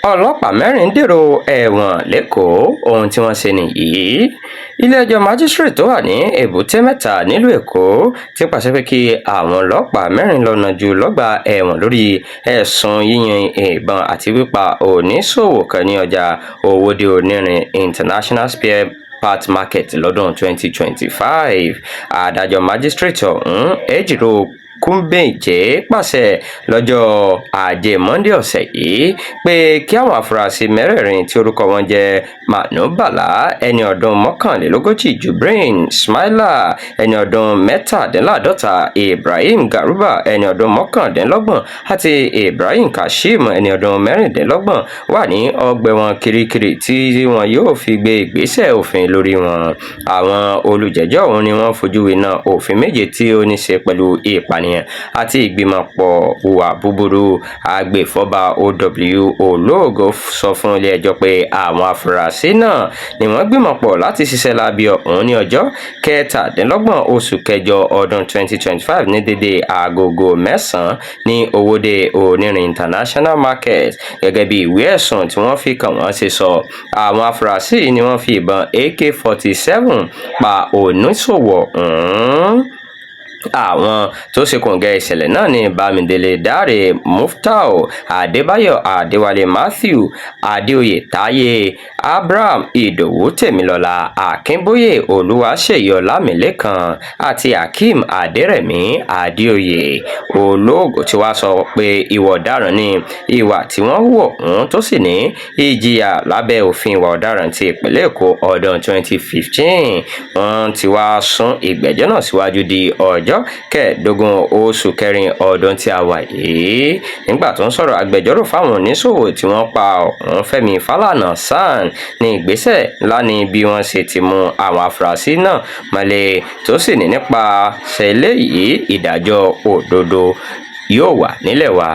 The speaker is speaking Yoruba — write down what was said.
ọlọ́pàá mẹ́rin dèrò ẹ̀wọ̀n lẹ́kọ̀ọ́ ohun tí wọ́n ṣe nìyí. ilé-ẹjọ́ májísírèètì tó wà ní èbúté mẹ́ta nílùú èkó ti pàṣẹ pé kí àwọn ọlọ́pàá mẹ́rin lọ nàjú lọ́gbà ẹ̀wọ̀n lórí ẹ̀sùn yíyin ìbọn àti pípa oníṣòwò kan ní ọjà owóde onírin international spare part market lọ́dún 2025. adájọ́ májísírèètì ọ̀hún ejiro kúmbẹ̀jẹ́ pàṣẹ lọ́jọ́ ajé monde ọ̀sẹ̀ yìí pé kí àwọn afurasí mẹ́rẹ̀ẹ̀rin tí orúkọ wọn jẹ́ manu bala ẹni ọdún mọ́kànlélógójì, jubrin smaila ẹni ọdún mẹ́tàdínláàdọ́ta, ibrahim garuba ẹni ọdún mọ́kàndínlọ́gbọ̀n àti ibrahim kashim ẹni ọdún mẹ́rìndínlọ́gbọ̀n wà ní ọgbà ẹ̀wọ̀n kirikiri tí wọn yóò fi gbé ìgbésẹ̀ òfin lórí wọn. àwọn olùjẹ́jọ́ ọ̀hún ni wọ́n fojú winá òfin méje tí ó ní ṣe pẹ̀lú ìpànìyàn àti ìgbìmọ̀pọ̀ hùwà búburú. agbèfọ́ba OW olóògo sọ fún ilé-ẹjọ́ pé àwọn afurasí náà ni wọ́n gbìmọ̀pọ̀ láti ṣiṣẹ́ láabi ọ̀hún ní ọjọ́ kẹtàdínlọ́gbọ̀n oṣù kẹjọ ọdún 2025 ní dédé agogo 9 ní owóde onírin international market. gẹ́gẹ́ bí ìwé ẹ̀sùn tí wọ́n fi kàn wọ́n ṣe sọ, àwọn afurasí ni wọ́n fi ìbọn AK-47 pa oníṣòwò ọ̀hún. àwọn tó ṣe kòǹgẹ́ ìṣẹ̀lẹ̀ náà ní bámidélé dáre muftau adébáyọ̀ adéwálé matthew adéoyè táyé abraham ìdòwú tèmilọ́lá akínbóyè olúwaṣèyí ọlámilẹ́kan àti hakeem adérẹ̀mí adéoyè. olóògùn tí wàá sọ pé ìwà ọ̀daràn ni ìwà tí wọ́n hù ọ̀hún tó sì ní ìjìyà lábẹ́ òfin ìwà ọ̀daràn ti ìpínlẹ̀ èkó ọdún 2015. wọ́n ti wá sún ìgbẹ́jọ́ náà síwájú di ọjọ́ kẹẹ̀ẹ́dógún oṣù kẹrin ọdún tí a wà yìí. nígbà tó ń sọ̀rọ̀ agbẹjọ́rò fáwọn oníṣòwò tí wọ́n pa ọ̀hún Fẹ́mi Fálànà SAN ní ìgbésẹ̀ ńlá ni bí wọ́n ṣe ti mú àwọn afurasí náà mọ́lẹ̀ tó sì ní nípasẹ̀ eléyìí ìdájọ́ òdodo yóò wà nílẹ̀ wa.